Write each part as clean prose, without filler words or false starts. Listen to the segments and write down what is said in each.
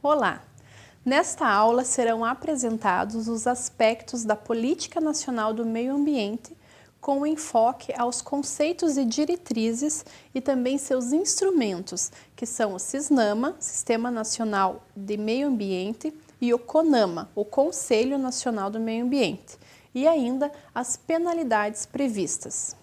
Olá! Nesta aula serão apresentados os aspectos da Política Nacional do Meio Ambiente, com enfoque aos conceitos e diretrizes e também seus instrumentos, que são o SISNAMA, Sistema Nacional de Meio Ambiente, e o CONAMA, o Conselho Nacional do Meio Ambiente, e ainda as penalidades previstas.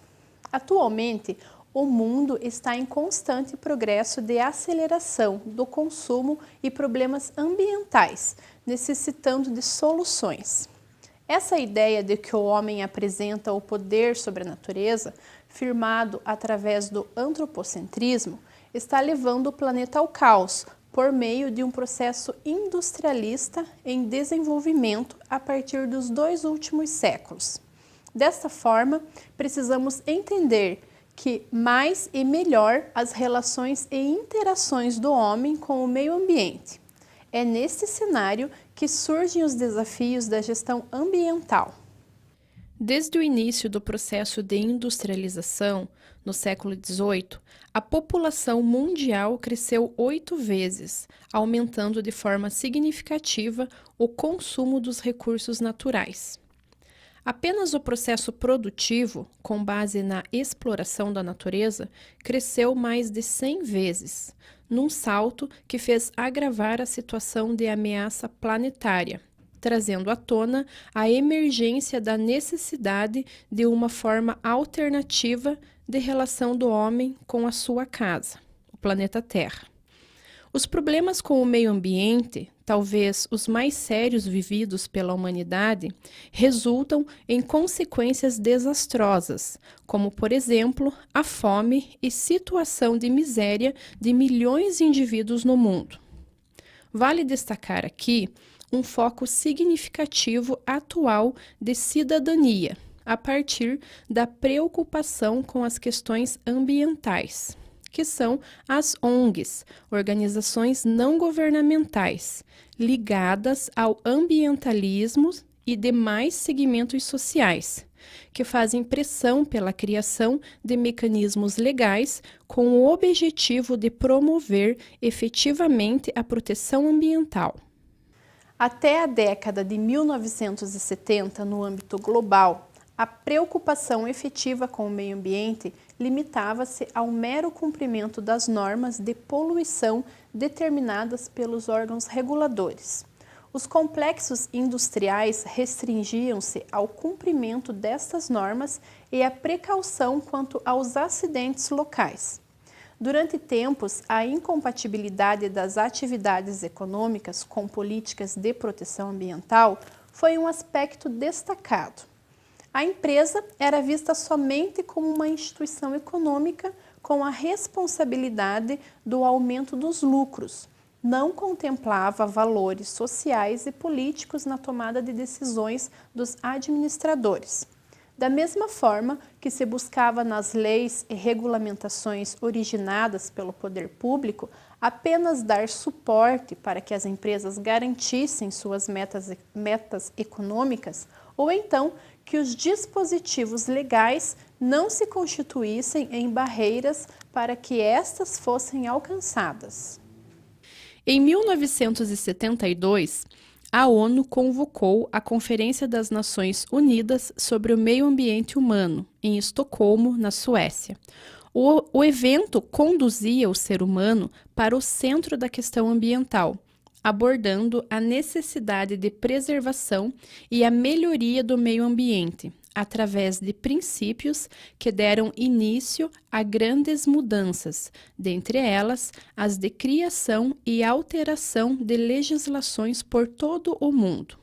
Atualmente, o mundo está em constante progresso de aceleração do consumo e problemas ambientais, necessitando de soluções. Essa ideia de que o homem apresenta o poder sobre a natureza, firmado através do antropocentrismo, está levando o planeta ao caos por meio de um processo industrialista em desenvolvimento a partir dos 2 últimos séculos. Desta forma, precisamos entender que mais e melhor as relações e interações do homem com o meio ambiente. É neste cenário que surgem os desafios da gestão ambiental. Desde o início do processo de industrialização, no século XVIII, a população mundial cresceu 8 vezes, aumentando de forma significativa o consumo dos recursos naturais. Apenas o processo produtivo, com base na exploração da natureza, cresceu mais de 100 vezes, num salto que fez agravar a situação de ameaça planetária, trazendo à tona a emergência da necessidade de uma forma alternativa de relação do homem com a sua casa, o planeta Terra. Os problemas com o meio ambiente, talvez os mais sérios vividos pela humanidade, resultam em consequências desastrosas, como, por exemplo, a fome e situação de miséria de milhões de indivíduos no mundo. Vale destacar aqui um foco significativo atual de cidadania, a partir da preocupação com as questões ambientais, que são as ONGs, organizações não governamentais, ligadas ao ambientalismo e demais segmentos sociais, que fazem pressão pela criação de mecanismos legais com o objetivo de promover efetivamente a proteção ambiental. Até a década de 1970, no âmbito global, a preocupação efetiva com o meio ambiente limitava-se ao mero cumprimento das normas de poluição determinadas pelos órgãos reguladores. Os complexos industriais restringiam-se ao cumprimento destas normas e à precaução quanto aos acidentes locais. Durante tempos, a incompatibilidade das atividades econômicas com políticas de proteção ambiental foi um aspecto destacado. A empresa era vista somente como uma instituição econômica com a responsabilidade do aumento dos lucros. Não contemplava valores sociais e políticos na tomada de decisões dos administradores. Da mesma forma que se buscava nas leis e regulamentações originadas pelo poder público apenas dar suporte para que as empresas garantissem suas metas econômicas, ou então que os dispositivos legais não se constituíssem em barreiras para que estas fossem alcançadas. Em 1972, a ONU convocou a Conferência das Nações Unidas sobre o Meio Ambiente Humano, em Estocolmo, na Suécia. O evento conduzia o ser humano para o centro da questão ambiental, abordando a necessidade de preservação e a melhoria do meio ambiente, através de princípios que deram início a grandes mudanças, dentre elas as de criação e alteração de legislações por todo o mundo.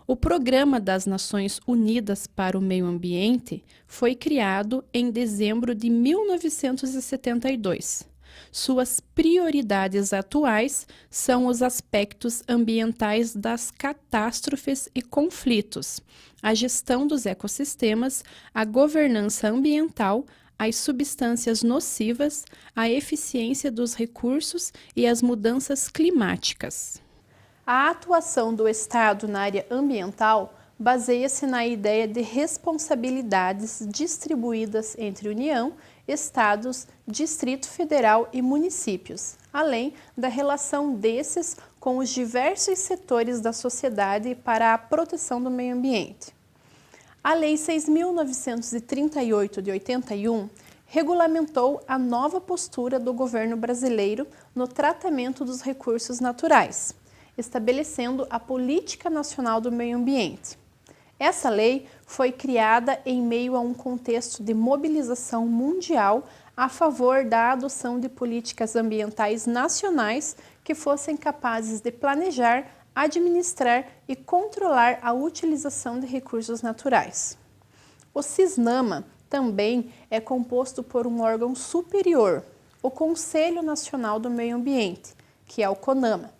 O Programa das Nações Unidas para o Meio Ambiente foi criado em dezembro de 1972. Suas prioridades atuais são os aspectos ambientais das catástrofes e conflitos, a gestão dos ecossistemas, a governança ambiental, as substâncias nocivas, a eficiência dos recursos e as mudanças climáticas. A atuação do Estado na área ambiental baseia-se na ideia de responsabilidades distribuídas entre União, estados, Distrito Federal e municípios, além da relação desses com os diversos setores da sociedade para a proteção do meio ambiente. A Lei 6.938 de 81 regulamentou a nova postura do governo brasileiro no tratamento dos recursos naturais, estabelecendo a Política Nacional do Meio Ambiente. Essa lei foi criada em meio a um contexto de mobilização mundial a favor da adoção de políticas ambientais nacionais que fossem capazes de planejar, administrar e controlar a utilização de recursos naturais. O CISNAMA também é composto por um órgão superior, o Conselho Nacional do Meio Ambiente, que é o CONAMA.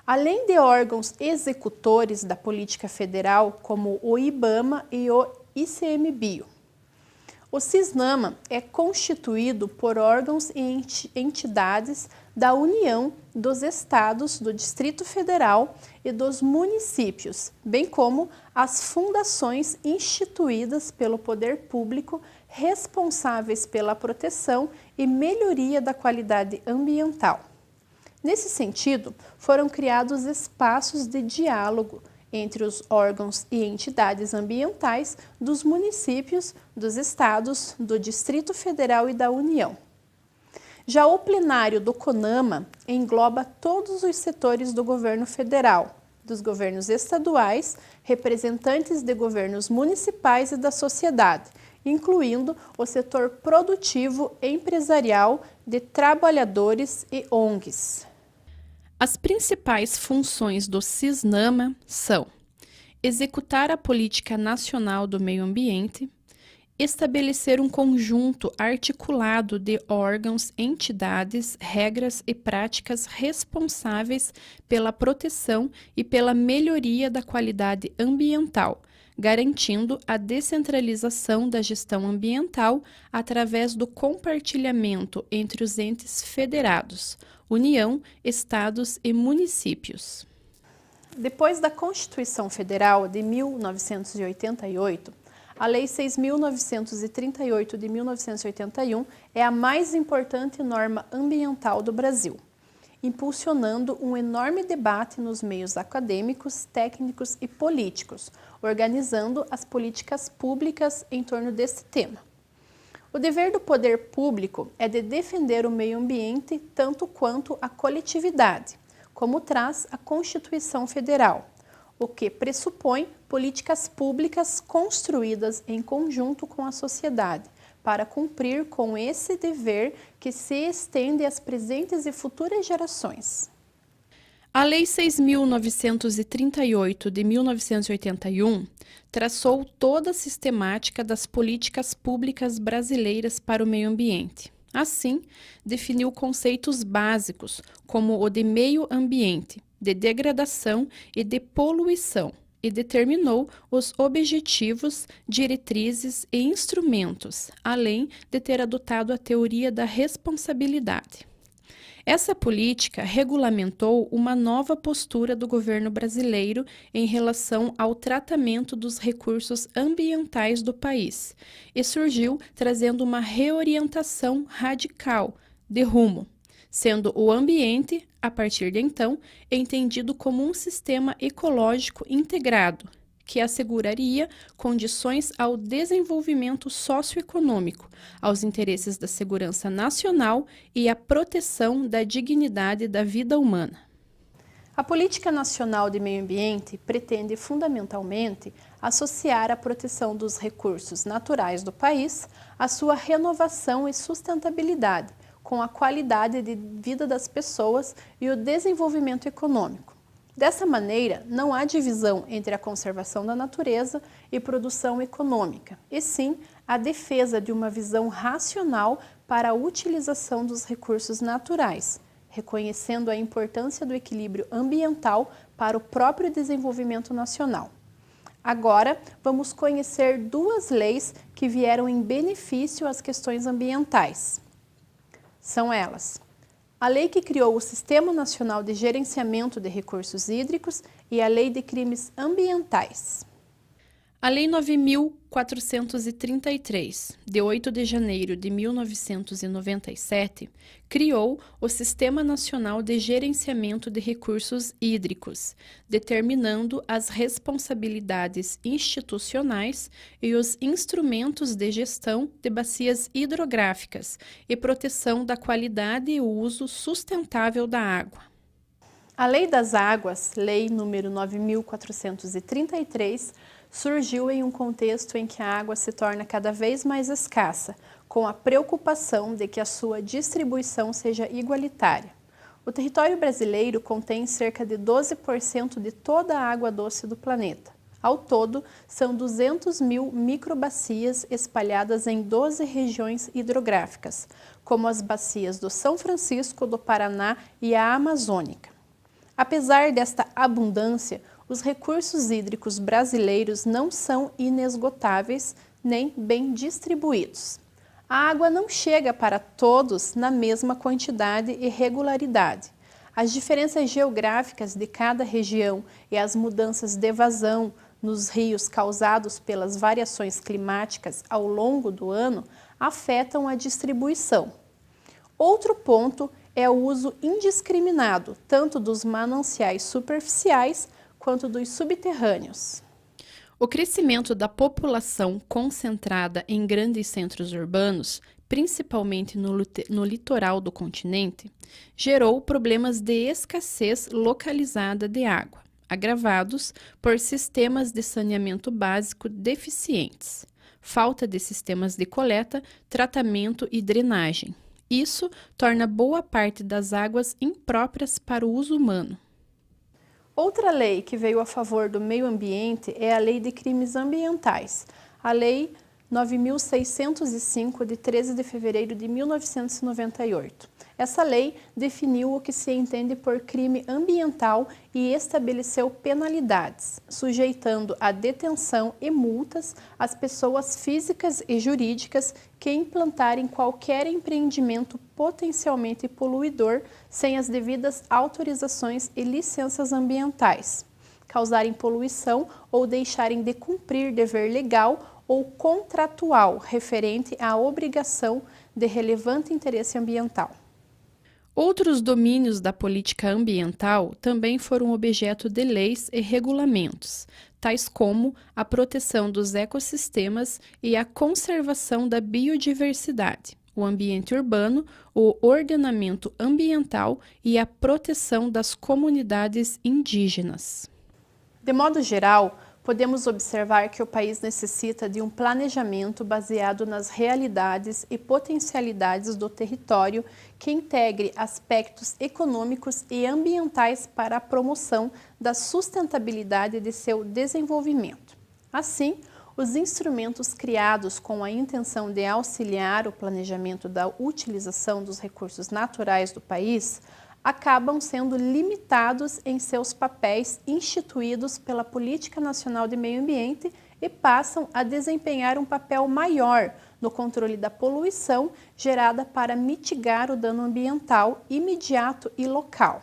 Além de órgãos executores da política federal, como o IBAMA e o ICMBio. O CISNAMA é constituído por órgãos e entidades da União, dos estados, do Distrito Federal e dos municípios, bem como as fundações instituídas pelo poder público responsáveis pela proteção e melhoria da qualidade ambiental. Nesse sentido, foram criados espaços de diálogo entre os órgãos e entidades ambientais dos municípios, dos estados, do Distrito Federal e da União. Já o plenário do CONAMA engloba todos os setores do governo federal, dos governos estaduais, representantes de governos municipais e da sociedade, incluindo o setor produtivo, empresarial, de trabalhadores e ONGs. As principais funções do CISNAMA são executar a Política Nacional do Meio Ambiente, estabelecer um conjunto articulado de órgãos, entidades, regras e práticas responsáveis pela proteção e pela melhoria da qualidade ambiental, garantindo a descentralização da gestão ambiental através do compartilhamento entre os entes federados, União, estados e municípios. Depois da Constituição Federal de 1988, a Lei 6.938 de 1981 é a mais importante norma ambiental do Brasil, impulsionando um enorme debate nos meios acadêmicos, técnicos e políticos, organizando as políticas públicas em torno desse tema. O dever do poder público é de defender o meio ambiente tanto quanto a coletividade, como traz a Constituição Federal, o que pressupõe políticas públicas construídas em conjunto com a sociedade, para cumprir com esse dever que se estende às presentes e futuras gerações. A Lei 6.938 de 1981 traçou toda a sistemática das políticas públicas brasileiras para o meio ambiente. Assim, definiu conceitos básicos como o de meio ambiente, de degradação e de poluição, e determinou os objetivos, diretrizes e instrumentos, além de ter adotado a teoria da responsabilidade. Essa política regulamentou uma nova postura do governo brasileiro em relação ao tratamento dos recursos ambientais do país e surgiu trazendo uma reorientação radical de rumo, sendo o ambiente, a partir de então, entendido como um sistema ecológico integrado, que asseguraria condições ao desenvolvimento socioeconômico, aos interesses da segurança nacional e à proteção da dignidade da vida humana. A Política Nacional de Meio Ambiente pretende, fundamentalmente, associar a proteção dos recursos naturais do país à sua renovação e sustentabilidade, com a qualidade de vida das pessoas e o desenvolvimento econômico. Dessa maneira, não há divisão entre a conservação da natureza e produção econômica, e sim a defesa de uma visão racional para a utilização dos recursos naturais, reconhecendo a importância do equilíbrio ambiental para o próprio desenvolvimento nacional. Agora, vamos conhecer duas leis que vieram em benefício às questões ambientais. São elas: a lei que criou o Sistema Nacional de Gerenciamento de Recursos Hídricos e a Lei de Crimes Ambientais. A Lei 9.433, de 8 de janeiro de 1997, criou o Sistema Nacional de Gerenciamento de Recursos Hídricos, determinando as responsabilidades institucionais e os instrumentos de gestão de bacias hidrográficas e proteção da qualidade e uso sustentável da água. A Lei das Águas, Lei número 9.433, surgiu em um contexto em que a água se torna cada vez mais escassa, com a preocupação de que a sua distribuição seja igualitária. O território brasileiro contém cerca de 12% de toda a água doce do planeta. Ao todo, são 200 mil microbacias espalhadas em 12 regiões hidrográficas, como as bacias do São Francisco, do Paraná e a Amazônica. Apesar desta abundância, os recursos hídricos brasileiros não são inesgotáveis nem bem distribuídos. A água não chega para todos na mesma quantidade e regularidade. As diferenças geográficas de cada região e as mudanças de vazão nos rios causados pelas variações climáticas ao longo do ano afetam a distribuição. Outro ponto é o uso indiscriminado tanto dos mananciais superficiais quanto dos subterrâneos. O crescimento da população concentrada em grandes centros urbanos, principalmente no litoral do continente, gerou problemas de escassez localizada de água, agravados por sistemas de saneamento básico deficientes, falta de sistemas de coleta, tratamento e drenagem. Isso torna boa parte das águas impróprias para o uso humano. Outra lei que veio a favor do meio ambiente é a Lei de Crimes Ambientais, a Lei 9.605, de 13 de fevereiro de 1998. Essa lei definiu o que se entende por crime ambiental e estabeleceu penalidades, sujeitando a detenção e multas as pessoas físicas e jurídicas que implantarem qualquer empreendimento potencialmente poluidor sem as devidas autorizações e licenças ambientais, causarem poluição ou deixarem de cumprir dever legal ou contratual referente à obrigação de relevante interesse ambiental. Outros domínios da política ambiental também foram objeto de leis e regulamentos, tais como a proteção dos ecossistemas e a conservação da biodiversidade, o ambiente urbano, o ordenamento ambiental e a proteção das comunidades indígenas. De modo geral, podemos observar que o país necessita de um planejamento baseado nas realidades e potencialidades do território que integre aspectos econômicos e ambientais para a promoção da sustentabilidade de seu desenvolvimento. Assim, os instrumentos criados com a intenção de auxiliar o planejamento da utilização dos recursos naturais do país acabam sendo limitados em seus papéis instituídos pela Política Nacional de Meio Ambiente e passam a desempenhar um papel maior no controle da poluição gerada para mitigar o dano ambiental imediato e local.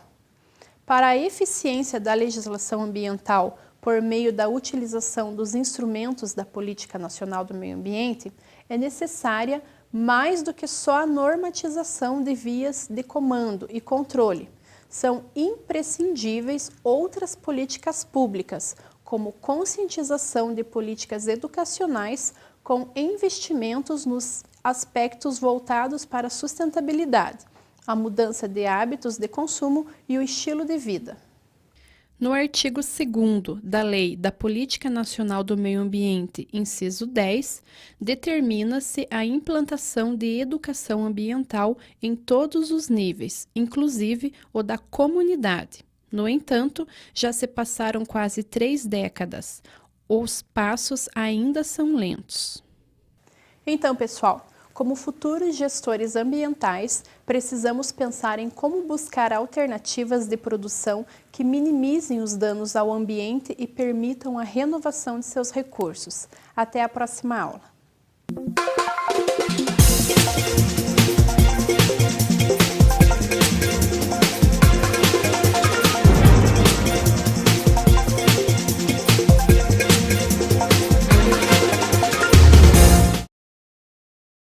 Para a eficiência da legislação ambiental por meio da utilização dos instrumentos da Política Nacional do Meio Ambiente, é necessária mais do que só a normatização de vias de comando e controle. São imprescindíveis outras políticas públicas, como conscientização de políticas educacionais com investimentos nos aspectos voltados para a sustentabilidade, a mudança de hábitos de consumo e o estilo de vida. No artigo 2º da Lei da Política Nacional do Meio Ambiente, inciso 10, determina-se a implantação de educação ambiental em todos os níveis, inclusive o da comunidade. No entanto, já se passaram quase 3 décadas. Os passos ainda são lentos. Então, pessoal, como futuros gestores ambientais, precisamos pensar em como buscar alternativas de produção que minimizem os danos ao ambiente e permitam a renovação de seus recursos. Até a próxima aula!